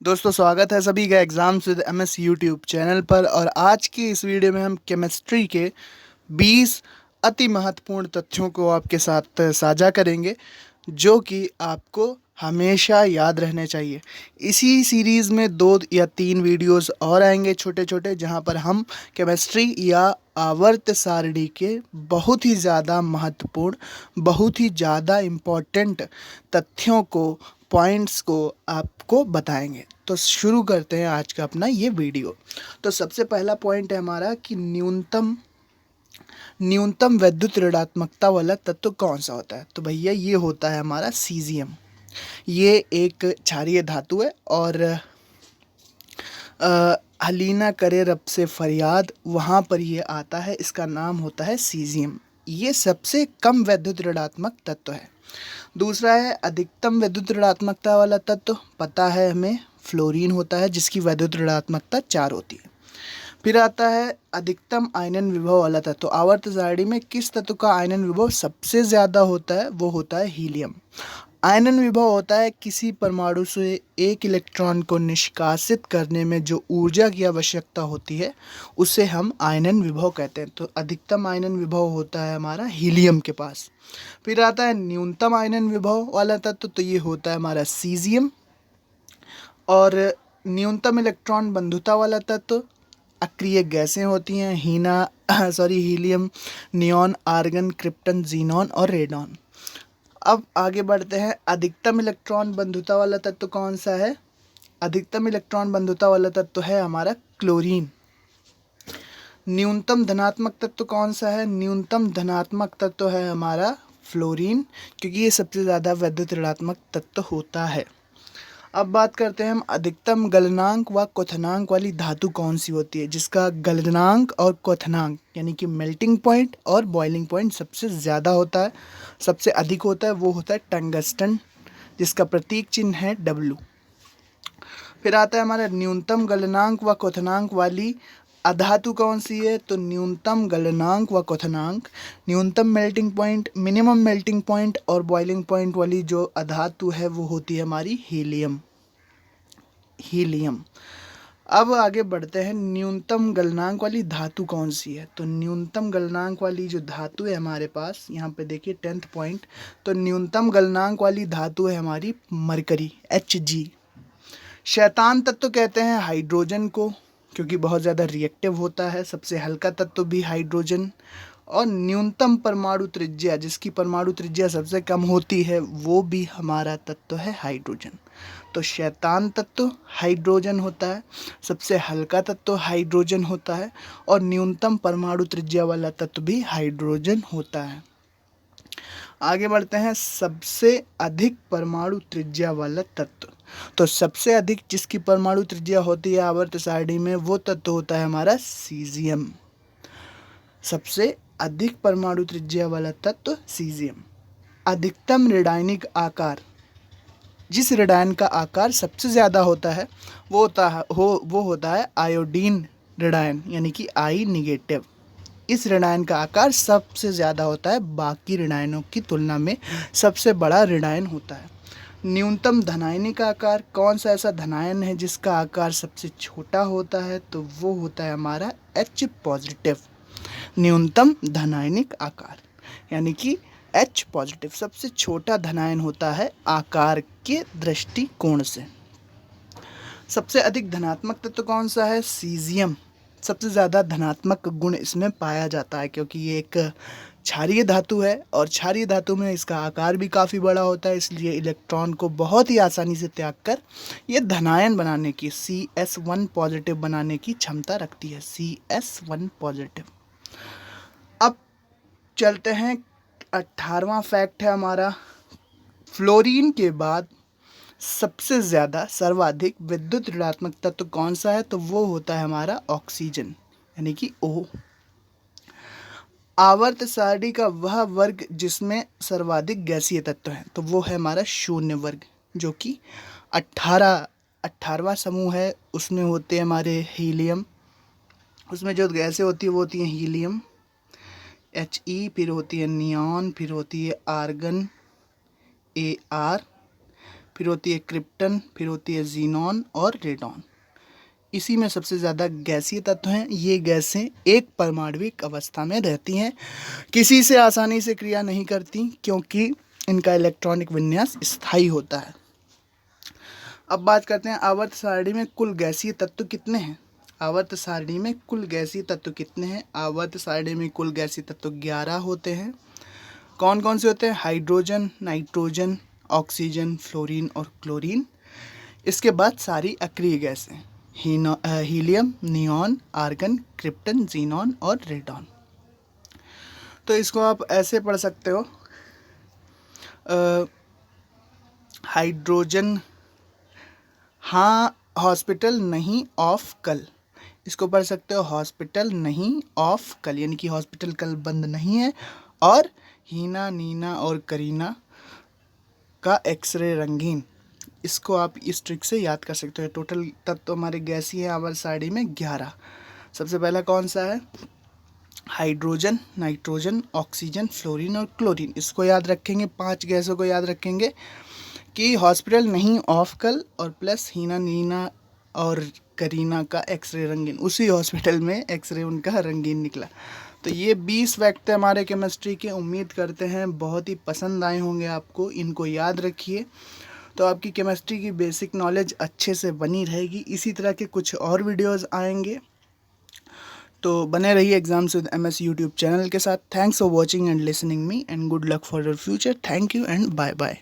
दोस्तों स्वागत है सभी का exams with MS YouTube channel पर। और आज की इस वीडियो में हम केमिस्ट्री के 20 अति महत्वपूर्ण तथ्यों को आपके साथ साझा करेंगे जो कि आपको हमेशा याद रहने चाहिए। इसी सीरीज़ में 2 या 3 वीडियोस और आएंगे छोटे छोटे, जहां पर हम केमिस्ट्री या आवर्त सारणी के बहुत ही ज़्यादा महत्वपूर्ण, बहुत ही ज़्यादा इम्पोर्टेंट तथ्यों को, पॉइंट्स को आपको बताएंगे। तो शुरू करते हैं आज का अपना ये वीडियो। तो सबसे पहला पॉइंट है हमारा कि न्यूनतम न्यूनतम वैद्युत ऋणात्मकता वाला तत्व कौन सा होता है। तो भैया ये होता है हमारा सीजियम। ये एक क्षारीय धातु है और हलीना करे रब से फरियाद, वहाँ पर ये आता है। इसका नाम होता है सीजियम। ये सबसे कम वैद्युत ऋणात्मक तत्व है। दूसरा है अधिकतम वैद्युत ऋणात्मकता वाला तत्व, पता है हमें, फ्लोरीन होता है, जिसकी वैद्युत ऋणात्मकता 4 होती है। फिर आता है अधिकतम आयनन विभव वाला तत्व। आवर्त सारणी में किस तत्व का आयनन विभव सबसे ज़्यादा होता है? वो होता है हीलियम। आयनन विभव होता है किसी परमाणु से एक इलेक्ट्रॉन को निष्कासित करने में जो ऊर्जा की आवश्यकता होती है, उसे हम आयनन विभव कहते हैं। तो अधिकतम आयनन विभव होता है हमारा हीलियम के पास। फिर आता है न्यूनतम आयनन विभव वाला तत्व, तो ये होता है हमारा सीजियम। और न्यूनतम इलेक्ट्रॉन बंधुता वाला तत्व, अक्रिय गैसें होती हैं, helium, neon, argon, krypton, xenon और रेडॉन। अब आगे बढ़ते हैं। अधिकतम इलेक्ट्रॉन बंधुता वाला तत्व कौन सा है? अधिकतम इलेक्ट्रॉन बंधुता वाला तत्व है हमारा क्लोरीन। न्यूनतम धनात्मक तत्व कौन सा है? न्यूनतम धनात्मक तत्व है हमारा फ्लोरीन, क्योंकि ये सबसे ज़्यादा वैद्युत ऋणात्मक तत्व होता है। अब बात करते हैं हम अधिकतम गलनांक व क्वथनांक वाली धातु कौन सी होती है, जिसका गलनांक और क्वथनांक यानी कि मेल्टिंग पॉइंट और बॉइलिंग पॉइंट सबसे ज़्यादा होता है, सबसे अधिक होता है। वो होता है टंगस्टन, जिसका प्रतीक चिन्ह है W। फिर आता है हमारा न्यूनतम गलनांक व क्वथनांक वाली अधातु कौन सी है? तो न्यूनतम गलनांक व क्वथनांक, न्यूनतम melting point, minimum melting point और बॉइलिंग पॉइंट वाली जो अधातु है वो होती है हमारी हीलियम। अब आगे बढ़ते हैं। न्यूनतम गलनांक वाली धातु कौन सी है? तो न्यूनतम गलनांक वाली जो धातु है हमारे पास, यहाँ पे देखिए 10th पॉइंट, तो न्यूनतम गलनांक वाली धातु है हमारी मरकरी, Hg। शैतान तत्व कहते हैं हाइड्रोजन को, क्योंकि बहुत ज़्यादा रिएक्टिव होता है। सबसे हल्का तत्व भी हाइड्रोजन। और न्यूनतम परमाणु त्रिज्या, जिसकी परमाणु त्रिज्या सबसे कम होती है, वो भी हमारा तत्व है हाइड्रोजन। तो शैतान तत्व हाइड्रोजन होता है, सबसे हल्का तत्व हाइड्रोजन होता है, और न्यूनतम परमाणु त्रिज्या वाला तत्व भी हाइड्रोजन होता है। आगे बढ़ते हैं। सबसे अधिक परमाणु त्रिज्या वाला तत्व, तो सबसे अधिक जिसकी परमाणु त्रिज्या होती है आवर्त सारणी में, वो तत्व होता है हमारा सीजियम। सबसे अधिक परमाणु त्रिज्या वाला तत्व सीजियम। अधिकतम ऋणायनिक आकार, जिस ऋणायन का आकार सबसे ज़्यादा होता है वो होता है आयोडीन ऋणायन, यानी कि I निगेटिव। इस ऋणायन का आकार सबसे ज़्यादा होता है, बाकी ऋणायनों की तुलना में सबसे बड़ा ऋणायन होता है। न्यूनतम धनायनिक आकार, कौन सा ऐसा धनायन है जिसका आकार सबसे छोटा होता है? तो वो होता है हमारा H पॉजिटिव। न्यूनतम धनायनिक आकार यानी कि H पॉजिटिव सबसे छोटा धनायन होता है आकार के दृष्टिकोण से। सबसे अधिक धनात्मक तत्व कौन सा है? सीजियम। सबसे ज़्यादा धनात्मक गुण इसमें पाया जाता है, क्योंकि ये एक क्षारीय धातु है और क्षारीय धातु में इसका आकार भी काफ़ी बड़ा होता है, इसलिए इलेक्ट्रॉन को बहुत ही आसानी से त्याग कर ये धनायन बनाने की, CS1 पॉजिटिव बनाने की क्षमता रखती है। CS1 positive. अब चलते हैं, 18वां फैक्ट है हमारा, फ्लोरीन के बाद सबसे ज़्यादा सर्वाधिक विद्युत ऋणात्मक तत्व कौन सा है? तो वो होता है हमारा ऑक्सीजन, यानी कि O। आवर्त सारणी का वह वर्ग जिसमें सर्वाधिक गैसीय तत्व हैं, तो वो है हमारा शून्य वर्ग, जो कि 18वां समूह है। उसमें होते हैं हमारे हीलियम, उसमें जो गैसें होती है वो होती हैं हीलियम He, फिर होती है नियॉन, फिर होती है आर्गन AR, फिर होती है क्रिप्टन, फिर होती है जीनॉन और रेडॉन। इसी में सबसे ज़्यादा गैसीय तत्व हैं। ये गैसें एक परमाणविक अवस्था में रहती हैं, किसी से आसानी से क्रिया नहीं करती क्योंकि इनका इलेक्ट्रॉनिक विन्यास स्थायी होता है। अब बात करते हैं आवर्त सारणी में कुल गैसीय तत्व कितने हैं। आवर्त सारणी में कुल गैसीय तत्व कितने हैं? आवर्त सारणी में कुल गैसीय तत्व 11 होते हैं। कौन कौन से होते हैं? हाइड्रोजन, नाइट्रोजन, ऑक्सीजन, फ्लोरीन और क्लोरीन। इसके बाद सारी अक्रिय गैसें, helium, neon, argon, krypton, xenon और रेडॉन। तो इसको आप ऐसे पढ़ सकते हो, हाइड्रोजन हाँ हॉस्पिटल नहीं ऑफ कल। इसको पढ़ सकते हो हॉस्पिटल नहीं ऑफ कल, यानी कि हॉस्पिटल कल बंद नहीं है। और हीना, नीना और करीना का एक्सरे रंगीन, इसको आप इस ट्रिक से याद कर सकते हो। टोटल तत्व हमारे गैसीय आवर्त सारणी में 11। सबसे पहला कौन सा है? हाइड्रोजन, नाइट्रोजन, ऑक्सीजन, फ्लोरीन और क्लोरीन। इसको याद रखेंगे, 5 गैसों को याद रखेंगे कि हॉस्पिटल नहीं ऑफ कल और प्लस हीना, नीना और करीना का एक्सरे रंगीन, उसी हॉस्पिटल में एक्सरे उनका रंगीन निकला। तो ये 20 फैक्ट है हमारे केमिस्ट्री के। उम्मीद करते हैं बहुत ही पसंद आए होंगे आपको। इनको याद रखिए तो आपकी केमिस्ट्री की बेसिक नॉलेज अच्छे से बनी रहेगी। इसी तरह के कुछ और वीडियोस आएंगे, तो बने रहिए exams with MS YouTube channel के साथ। Thanks for watching and listening me and good luck for your future. Thank you and bye bye.